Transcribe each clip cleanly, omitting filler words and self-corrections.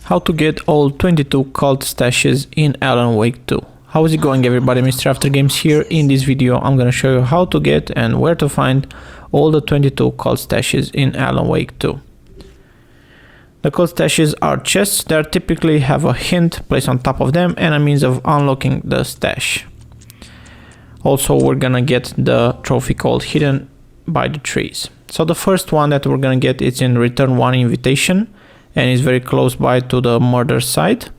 How to get all 22 cult stashes in Alan Wake 2. How is it going, everybody? Mr.AfterGames here. In this video I'm gonna show you how to get and where to find all the 22 cult stashes in Alan Wake 2. The cult stashes are chests that typically have a hint placed on top of them and a means of unlocking the stash. Also, we're gonna get the trophy called Hidden by the Trees. So the first one that we're gonna get is in Return 1 Invitation and is very close by to the murder site.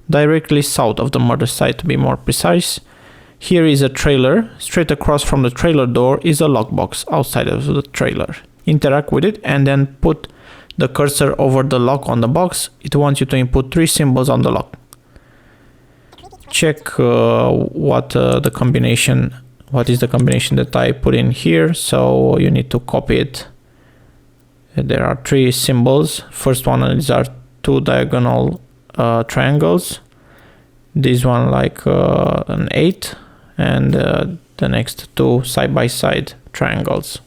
Directly south of the murder site, to be more precise. Here is a trailer. Straight across from the trailer door is a lockbox outside of the trailer. Interact with it and then put the cursor over the lock on the box. It wants you to input 3 symbols on the lock. Check what is the combination that I put in here. So you need to copy it. There are 3 symbols. First one is our 2 diagonal triangles. This one like an 8, and the next 2 side-by-side triangles.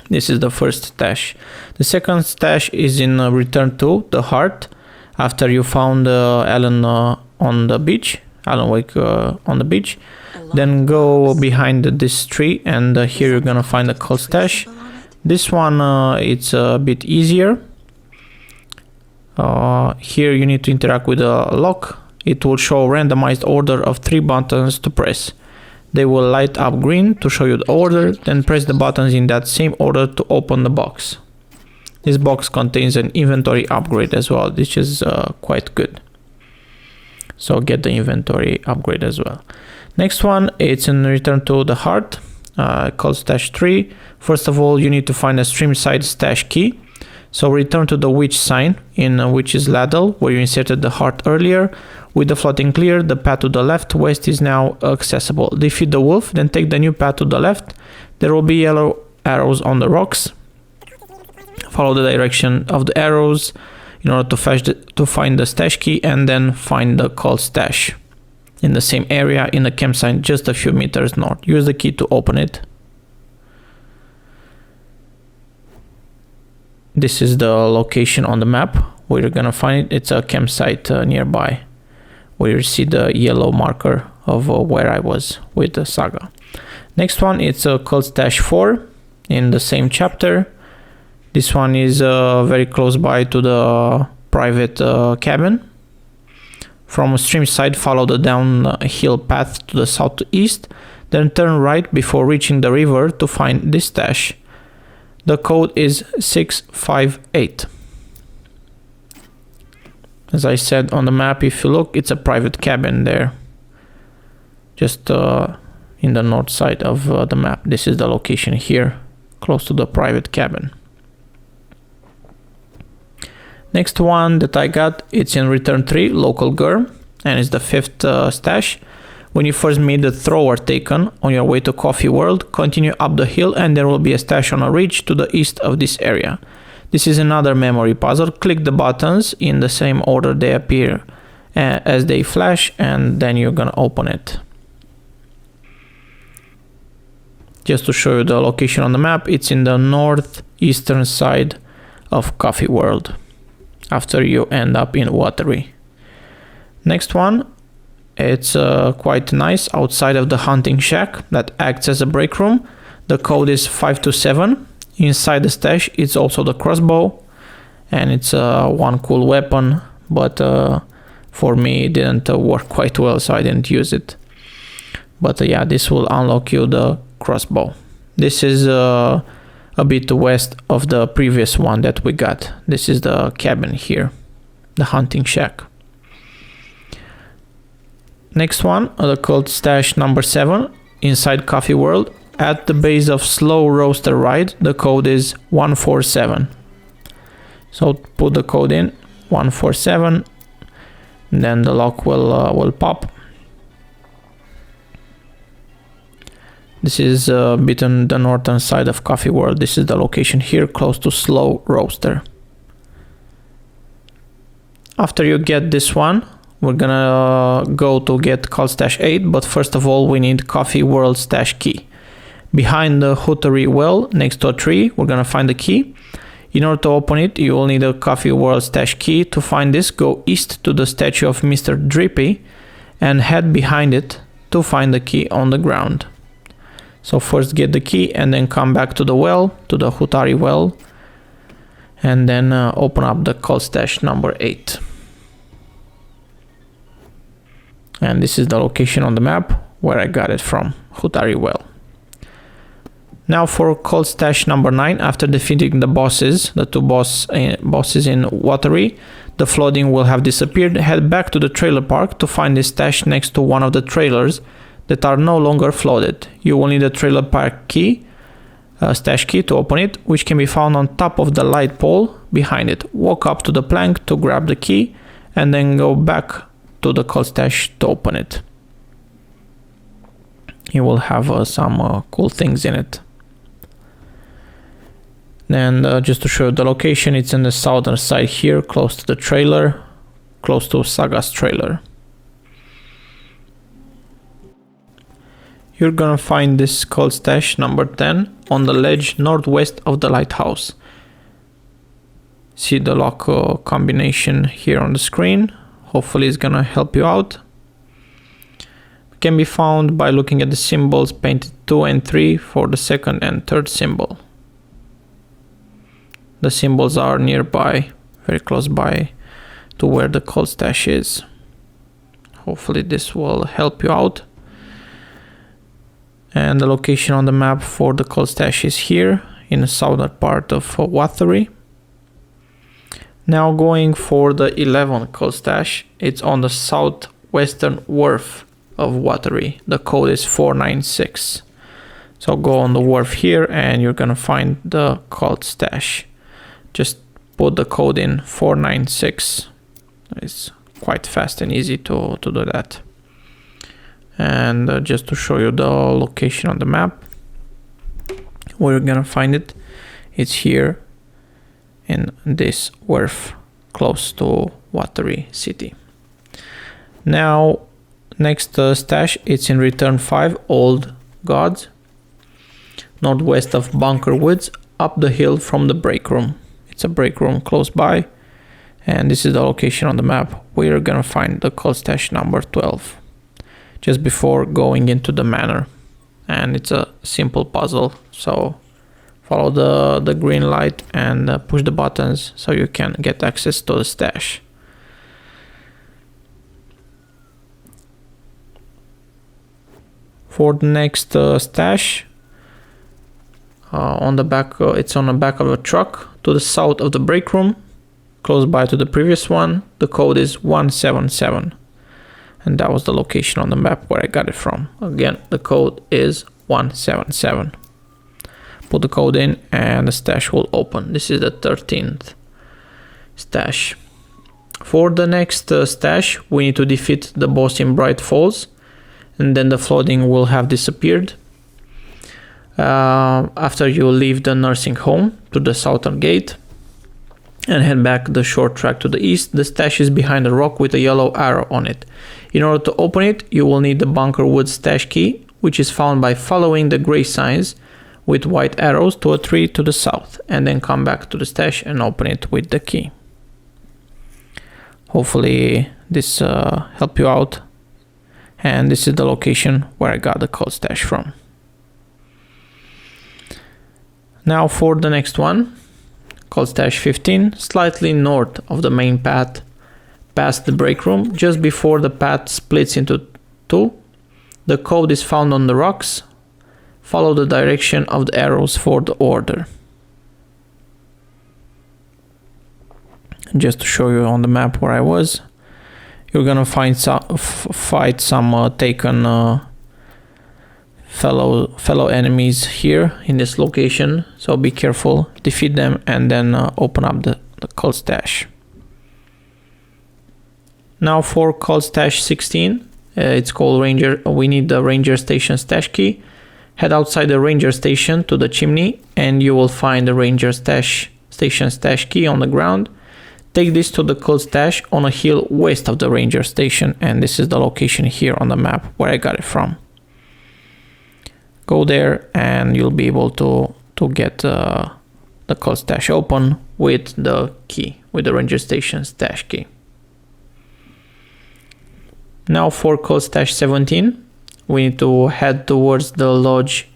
This is the first stash. The second stash is in Return to the Heart. After you found Alan on the beach, Alan Wake on the beach, then go behind this tree, and here you're gonna find the cult stash. This one it's a bit easier. Here you need to interact with a lock. It will show a randomized order of 3 buttons to press. They will light up green to show you the order, then press the buttons in that same order to open the box. This box contains an inventory upgrade as well, which is quite good. So get the inventory upgrade as well. Next one, it's in Return to the Heart, called Stash 3. First of all, you need to find a Streamside stash key. So return to the witch sign in Witch's Ladle, where you inserted the heart earlier. With the floating clear, the path to the left west is now accessible. Defeat the wolf, then take the new path to the left. There will be yellow arrows on the rocks. Follow the direction of the arrows in order to find the stash key, and then find the cult stash in the same area in the campsite just a few meters north. Use the key to open it. This is the location on the map where you're gonna find it. It's a campsite nearby, where you see the yellow marker of where I was with the saga. Next one, it's a cult stash 4 in the same chapter. This one is very close by to the private cabin. From Streamside, follow the downhill path to the southeast, then turn right before reaching the river to find this stash. The code is 658. As I said on the map, if you look, it's a private cabin there. Just in the north side of the map. This is the location here, close to the private cabin. Next one that I got, it's in Return 3, Local Girl, and it's the 5th stash. When you first meet the thrower taken on your way to Coffee World, continue up the hill and there will be a stash on a ridge to the east of this area. This is another memory puzzle. Click the buttons in the same order they appear as they flash, and then you're gonna open it. Just to show you the location on the map, it's in the northeastern side of Coffee World, after you end up in Watery. Next one, it's quite nice, outside of the hunting shack that acts as a break room. The code is 527. Inside the stash, it's also the crossbow, and it's one cool weapon, but for me it didn't work quite well, so I didn't use it. But yeah, this will unlock you the crossbow. This is a bit west of the previous one that we got. This is the cabin here, the hunting shack. Next one, the cult stash number 7 inside Coffee World. At the base of Slow Roaster Ride, the code is 147. So put the code in 147, then the lock will pop. This is a bit on the northern side of Coffee World. This is the location here, close to Slow Roaster. After you get this one, we're gonna go to get cult stash 8, but first of all we need Coffee World stash key. Behind the Hootery well, next to a tree, we're gonna find the key. In order to open it, you will need a Coffee World stash key. To find this, go east to the statue of Mr. Drippy and head behind it to find the key on the ground. So first get the key and then come back to the well, to the Hutari well, and then open up the cold stash number 8. And this is the location on the map where I got it from, Hutari well. Now for cold stash number 9, after defeating the bosses, the two bosses in Watery, the flooding will have disappeared. Head back to the trailer park to find the stash next to one of the trailers that are no longer flooded. You will need a trailer park key, stash key to open it, which can be found on top of the light pole behind it. Walk up to the plank to grab the key and then go back to the cold stash to open it. You will have some cool things in it. And just to show you the location, it's in the southern side here, close to the trailer, close to Saga's trailer. You're gonna find this cold stash number 10 on the ledge northwest of the lighthouse. See the lock combination here on the screen. Hopefully it's gonna help you out. It can be found by looking at the symbols painted 2 and 3 for the second and third symbol. The symbols are nearby, very close by to where the cold stash is. Hopefully this will help you out. And the location on the map for the cold stash is here in the southern part of Watery. Now going for the 11th cold stash, it's on the southwestern wharf of Watery. The code is 496. So go on the wharf here and you're gonna find the cold stash. Just put the code in 496. It's quite fast and easy to do that. And just to show you the location on the map where you're gonna find it, it's here in this wharf close to Watery City. Now next stash, it's in Return 5 Old Gods, northwest of Bunker Woods, up the hill from the break room. It's a break room close by, and this is the location on the map where you're gonna find the cold stash number 12, just before going into the manor. And it's a simple puzzle, so follow the green light and push the buttons so you can get access to the stash. For the next stash, on the back, it's on the back of a truck to the south of the break room, close by to the previous one. The code is 177, and that was the location on the map where I got it from. Again, the code is 177. Put the code in and the stash will open. This is the 13th stash. For the next stash, we need to defeat the boss in Bright Falls, and then the flooding will have disappeared. After you leave the nursing home to the southern gate and head back the short track to the east, the stash is behind a rock with a yellow arrow on it. In order to open it, you will need the Bunker Woods stash key, which is found by following the gray signs with white arrows to a tree to the south, and then come back to the stash and open it with the key. Hopefully this helped you out, and this is the location where I got the cold stash from. Now for the next one, cold stash 15, slightly north of the main path, past the break room, just before the path splits into two. The code is found on the rocks. Follow the direction of the arrows for the order. Just to show you on the map where I was, you're gonna fight some taken fellow enemies here in this location, so be careful, defeat them, and then open up the cold stash. Now for cold stash 16, it's called Ranger. We need the Ranger Station stash key. Head outside the Ranger Station to the chimney and you will find the Ranger Station stash key on the ground. Take this to the cold stash on a hill west of the Ranger Station, and this is the location here on the map where I got it from. Go there and you'll be able to get the cold stash open with the key, with the ranger station stash key. Now for cold stash 17, we need to head towards the lodge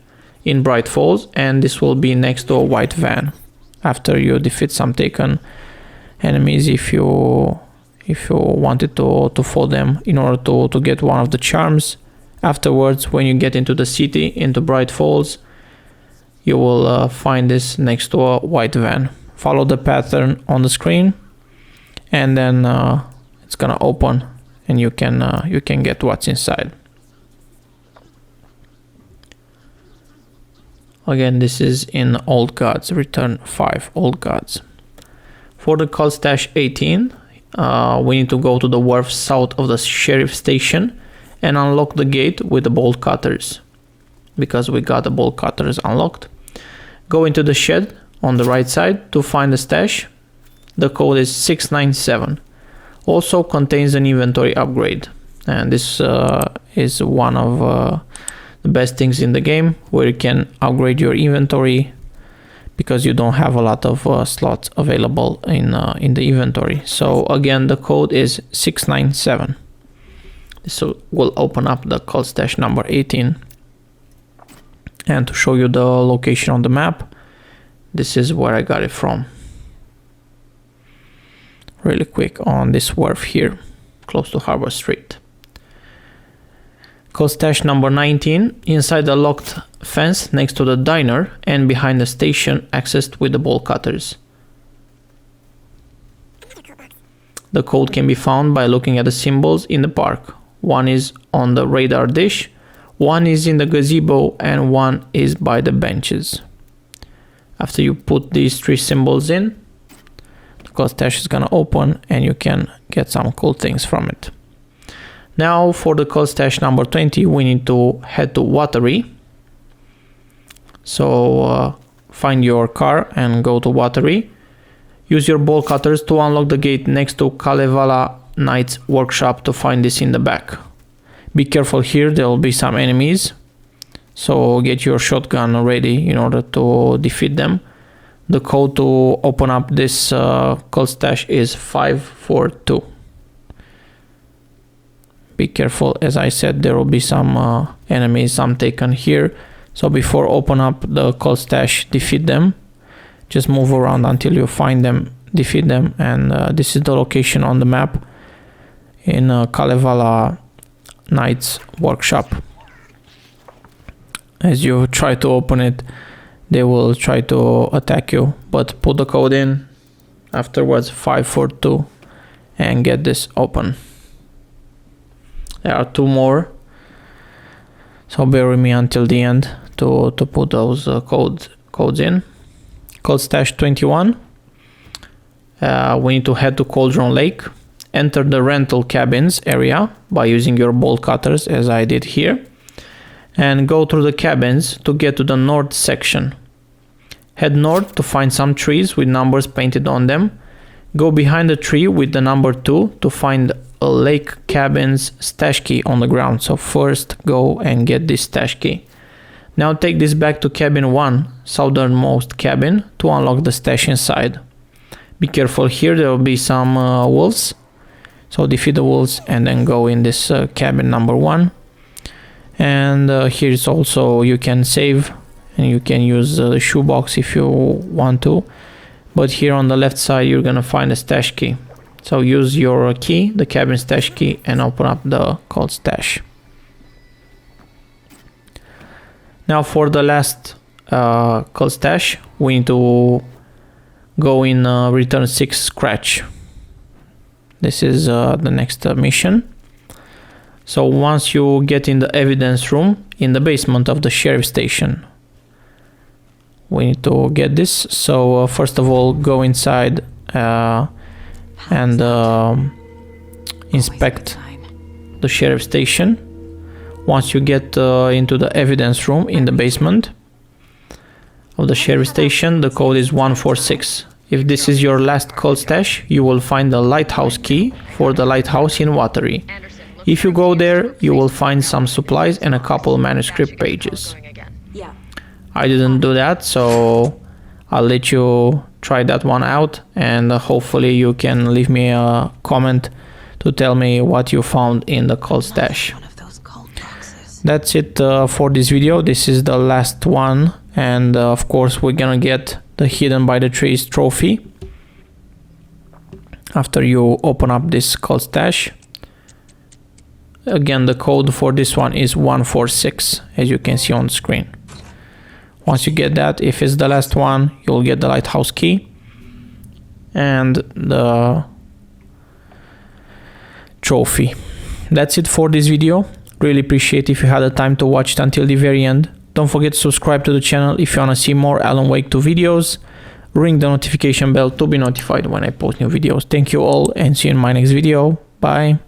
in Bright Falls, and this will be next to a white van after you defeat some taken enemies if you wanted to fall them in order to get one of the charms. Afterwards, when you get into the city, into Bright Falls, you will find this next to a white van. Follow the pattern on the screen, and then it's gonna open, and you can get what's inside. Again, this is in Old Gods, Return 5 Old Gods. For the cold stash 18, we need to go to the wharf south of the sheriff station and unlock the gate with the bolt cutters, because we got the bolt cutters unlocked. Go into the shed on the right side to find the stash. The code is 697. Also contains an inventory upgrade, and this is one of the best things in the game, where you can upgrade your inventory because you don't have a lot of slots available in the inventory. So again, the code is 697. This will open up the cold stash number 18. And to show you the location on the map, this is where I got it from. Really quick, on this wharf here, close to Harbor Street. Cold stash number 19, inside the locked fence next to the diner and behind the station, accessed with the bolt cutters. The code can be found by looking at the symbols in the park. One is on the radar dish, one is in the gazebo, and one is by the benches. After you put these three symbols in, the cold stash is gonna open and you can get some cool things from it. Now for the cold stash number 20, we need to head to Watery. So find your car and go to Watery. Use your bolt cutters to unlock the gate next to Kalevala Knight's workshop to find this in the back. Be careful here, there will be some enemies. So get your shotgun ready in order to defeat them. The code to open up this cold stash is 542. Be careful, as I said, there will be some enemies, some taken here. So before open up the cold stash, defeat them. Just move around until you find them, defeat them, and this is the location on the map in Kalevala Knight's workshop. As you try to open it, they will try to attack you, but put the code in afterwards, 542, and get this open. There are two more, so bear with me until the end to put those codes in. Cold stash 21. We need to head to Cauldron Lake. Enter the rental cabins area by using your bolt cutters, as I did here, and go through the cabins to get to the north section. Head north to find some trees with numbers painted on them. Go behind the tree with the number 2 to find a lake cabin's stash key on the ground. So first go and get this stash key. Now take this back to cabin 1, southernmost cabin, to unlock the stash inside. Be careful here, there will be some wolves. So defeat the wolves and then go in this cabin number 1. And here's also, you can save and you can use the shoebox if you want to. But here on the left side, you're gonna find a stash key. So use your key, the cabin stash key, and open up the cold stash. Now for the last cold stash, we need to go in Return 6 Scratch. This is the next mission. So once you get in the evidence room in the basement of the sheriff station, we need to get this. So first of all, go inside and inspect the sheriff station. Once you get into the evidence room in the basement of the sheriff station, the code is 146. If this is your last cold stash, you will find the Lighthouse key for the lighthouse in Watery. If you go there, you will find some supplies and a couple manuscript pages. I didn't do that, so I'll let you try that one out, and hopefully you can leave me a comment to tell me what you found in the cold stash. That's it for this video. This is the last one, and of course we're gonna get the hidden by the trees trophy after you open up this cold stash. Again, the code for this one is 146, as you can see on screen. Once you get that, if it's the last one, you'll get the lighthouse key and the trophy. That's it for this video. Really appreciate if you had the time to watch it until the very end. Don't forget to subscribe to the channel if you want to see more Alan Wake 2 videos. Ring the notification bell to be notified when I post new videos. Thank you all and see you in my next video. Bye.